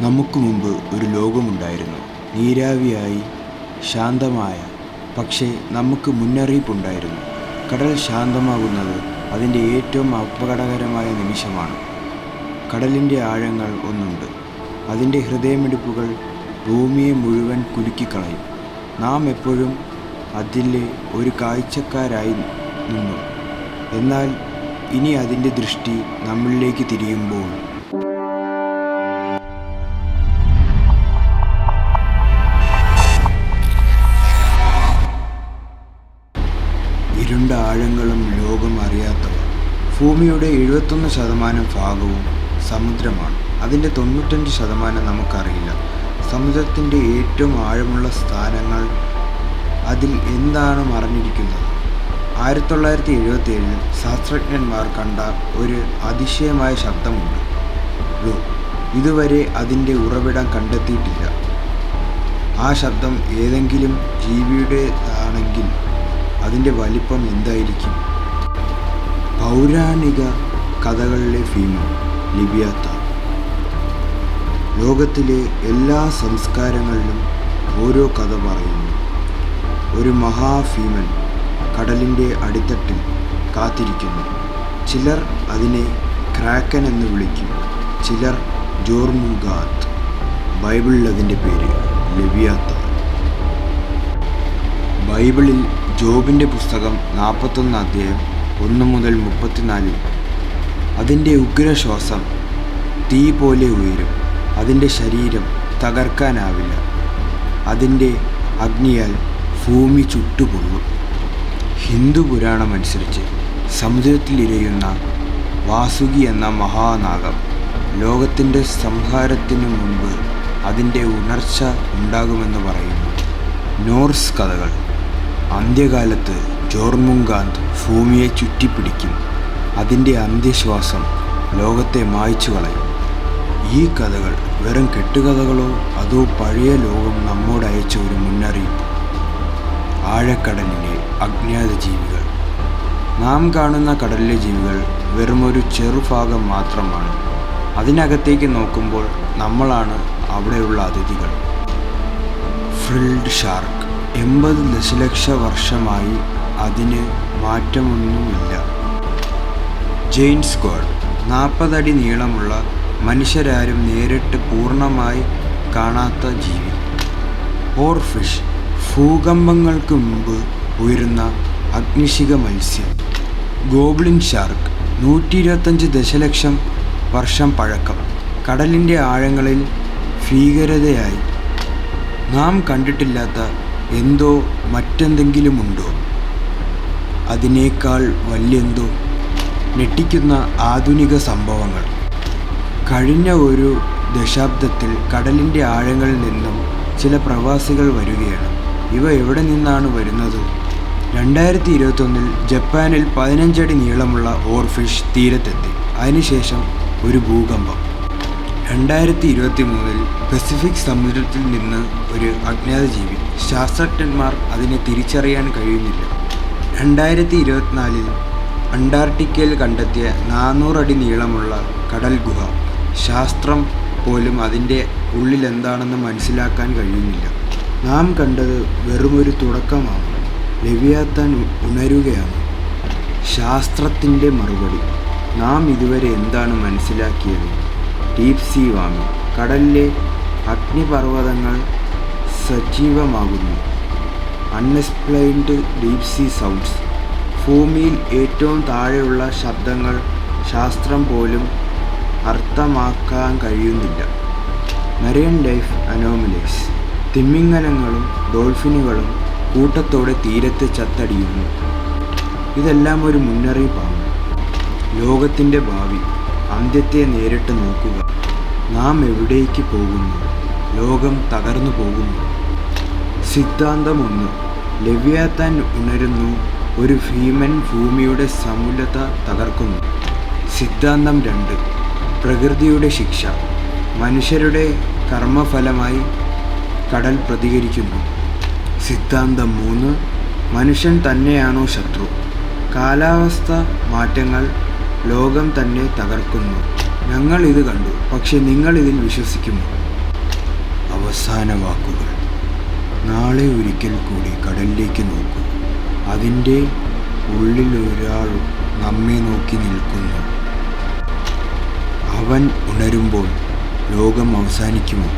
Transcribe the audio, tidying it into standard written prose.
നമുക്ക് മുമ്പ് ഒരു ലോകമുണ്ടായിരുന്നു, നീരാവിയായി ശാന്തമായ. പക്ഷേ നമുക്ക് മുന്നറിയിപ്പുണ്ടായിരുന്നു. കടൽ ശാന്തമാകുന്നത് അതിൻ്റെ ഏറ്റവും അപകടകരമായ നിമിഷമാണ്. കടലിൻ്റെ ആഴങ്ങൾ ഒന്നുണ്ട്. അതിൻ്റെ ഹൃദയമിടിപ്പുകൾ ഭൂമിയെ മുഴുവൻ കുലുക്കിക്കളയും. നാം എപ്പോഴും അതിലെ ഒരു കാഴ്ചക്കാരായി നിന്നു. എന്നാൽ ഇനി അതിൻ്റെ ദൃഷ്ടി നമ്മളിലേക്ക് തിരിയുമ്പോൾ ഇരുണ്ട ആഴങ്ങളും ലോകം അറിയാത്തവ. ഭൂമിയുടെ 71% ഭാഗവും സമുദ്രമാണ്. അതിൻ്റെ 95% നമുക്കറിയില്ല. സമുദ്രത്തിൻ്റെ ഏറ്റവും ആഴമുള്ള സ്ഥാനങ്ങൾ, അതിൽ എന്താണ് മറഞ്ഞിരിക്കുന്നത്? 1977 ശാസ്ത്രജ്ഞന്മാർ കണ്ട ഒരു അതിശയമായ ശബ്ദമുണ്ട്. ഇതുവരെ അതിൻ്റെ ഉറവിടം കണ്ടെത്തിയിട്ടില്ല. ആ ശബ്ദം ഏതെങ്കിലും ജീവിയുടേതാണെങ്കിൽ അതിൻ്റെ വലിപ്പം എന്തായിരിക്കും? പൗരാണിക കഥകളിലെ ഭീമൻ ലിവിയാത്താൻ. ലോകത്തിലെ എല്ലാ സംസ്കാരങ്ങളിലും ഓരോ കഥ പറയുന്നു. ഒരു മഹാഭീമൻ കടലിൻ്റെ അടിത്തട്ടിൽ കാത്തിരിക്കുന്നു. ചിലർ അതിനെ ക്രാക്കൻ എന്ന് വിളിക്കും, ചിലർ ജോർമുഗാത്ത്. ബൈബിളിൽ അതിൻ്റെ പേര് ലിവിയാത്താൻ. ബൈബിളിൽ ജോബിൻ്റെ പുസ്തകം 41 അധ്യായം 1 മുതൽ 34. അതിൻ്റെ ഉഗ്രശ്വാസം തീ പോലെ ഉയരും. അതിൻ്റെ ശരീരം തകർക്കാനാവില്ല. അതിൻ്റെ അഗ്നിയാൽ ഭൂമി ചുട്ടുപൊള്ളും. ഹിന്ദു പുരാണമനുസരിച്ച് സമുദ്രത്തിലിരയുന്ന വാസുകി എന്ന മഹാനാഗം ലോകത്തിൻ്റെ സംഹാരത്തിനു മുൻപ് അതിൻ്റെ ഉണർച്ച ഉണ്ടാകുമെന്ന് പറയുന്നു. നോർസ് കഥകൾ അന്ത്യകാലത്ത് ജോർമുഗാന്ത് ഭൂമിയെ ചുറ്റിപ്പിടിക്കും. അതിൻ്റെ അന്ത്യശ്വാസം ലോകത്തെ മായ്ച്ചു കളയും. ഈ കഥകൾ വെറും കെട്ടുകഥകളോ അതോ പഴയ ലോകം നമ്മോട് അയച്ച ഒരു മുന്നറിയിപ്പ്? ആഴക്കടലിലെ അജ്ഞാത ജീവികൾ. നാം കാണുന്ന കടലിലെ ജീവികൾ വെറുമൊരു ചെറുഭാഗം മാത്രമാണ്. അതിനകത്തേക്ക് നോക്കുമ്പോൾ നമ്മളാണ് അവിടെയുള്ള അതിഥികൾ. Frilled shark. 80 ദശലക്ഷ വർഷമായി അതിന് മാറ്റമൊന്നുമില്ല. Giant squad. 40 അടി നീളമുള്ള, മനുഷ്യരാരും നേരിട്ട് പൂർണ്ണമായി കാണാത്ത ജീവി. ഓർഫിഷ്. ഭൂകമ്പങ്ങൾക്ക് മുമ്പ് ഉയരുന്ന അഗ്നിശിഖ മത്സ്യം. Goblin shark. 125 ദശലക്ഷം വർഷം പഴക്കം. കടലിൻ്റെ ആഴങ്ങളിൽ ഭീകരതയായി. നാം കണ്ടിട്ടില്ലാത്ത എന്തോ മറ്റെന്തെങ്കിലുമുണ്ടോ? അതിനേക്കാൾ വലിയെന്തോ? ഞെട്ടിക്കുന്ന ആധുനിക സംഭവങ്ങൾ. കഴിഞ്ഞ ഒരു ദശാബ്ദത്തിൽ കടലിൻ്റെ ആഴങ്ങളിൽ നിന്നും ചില പ്രവാസികൾ വരികയാണ്. ഇവ എവിടെ നിന്നാണ് വരുന്നത്? 2021 ജപ്പാനിൽ 15 അടി നീളമുള്ള ഓർഫിഷ് തീരത്തെത്തി. അതിനുശേഷം ഒരു ഭൂകമ്പം. 2023 പസഫിക് സമുദ്രത്തിൽ നിന്ന് ഒരു അജ്ഞാത ജീവി. ശാസ്ത്രജ്ഞന്മാർ അതിനെ തിരിച്ചറിയാൻ കഴിയുന്നില്ല. 2024 അന്റാർട്ടിക്കയിൽ കണ്ടെത്തിയ 400 അടി നീളമുള്ള കടൽ ഗുഹ. ശാസ്ത്രം പോലും അതിൻ്റെ ഉള്ളിലെന്താണെന്ന് മനസ്സിലാക്കാൻ കഴിയുന്നില്ല. നാം കണ്ടത് വെറുമൊരു തുടക്കമാണ്. ലിവിയാത്താൻ ഉണരുകയാണ്. ശാസ്ത്രത്തിൻ്റെ മറുപടി. നാം ഇതുവരെ എന്താണ് മനസ്സിലാക്കിയത്? Deep sea warming. കടലിലെ അഗ്നിപർവ്വതങ്ങൾ സജീവമാകുന്നു. Unexplained deep sea sounds. ഭൂമിയിൽ ഏറ്റവും താഴെയുള്ള ശബ്ദങ്ങൾ ശാസ്ത്രം പോലും അർത്ഥമാക്കാൻ കഴിയുന്നില്ല. Marine life anomalies. തിമിംഗലങ്ങളും ഡോൾഫിനുകളും കൂട്ടത്തോടെ തീരത്ത് ചത്തടിയുന്നു. ഇതെല്ലാം ഒരു മുന്നറിയിപ്പാണ്. ലോകത്തിൻ്റെ ഭാവി. അന്ത്യത്തെ നേരിട്ട് നോക്കുക. നാം എവിടേക്ക് പോകുന്നു? ലോകം തകർന്നു പോകുന്നു. സിദ്ധാന്തം 1. ലിവിയാത്താൻ ഉണരുന്നു. ഒരു ഭീമൻ ഭൂമിയുടെ സമൂലത തകർക്കുന്നു. സിദ്ധാന്തം 2. പ്രകൃതിയുടെ ശിക്ഷ. മനുഷ്യരുടെ കർമ്മഫലമായി കടൽ പ്രതികരിക്കുന്നു. സിദ്ധാന്തം 3. മനുഷ്യൻ തന്നെയാണോ ശത്രു? കാലാവസ്ഥ മാറ്റങ്ങൾ ലോകം തന്നെ തകർക്കുന്നു. ഞങ്ങൾ ഇത് കണ്ടു, പക്ഷെ നിങ്ങൾ ഇതിൽ വിശ്വസിക്കുമോ? അവസാന വാക്കുകൾ. നാളെ ഒരിക്കൽ കൂടി കടലിലേക്ക് നോക്കൂ. അതിൻ്റെ ഉള്ളിൽ ഒരാൾ നമ്മെ നോക്കി നിൽക്കുന്നു. അവൻ ഉണരുമ്പോൾ ലോകം അവസാനിക്കുമോ?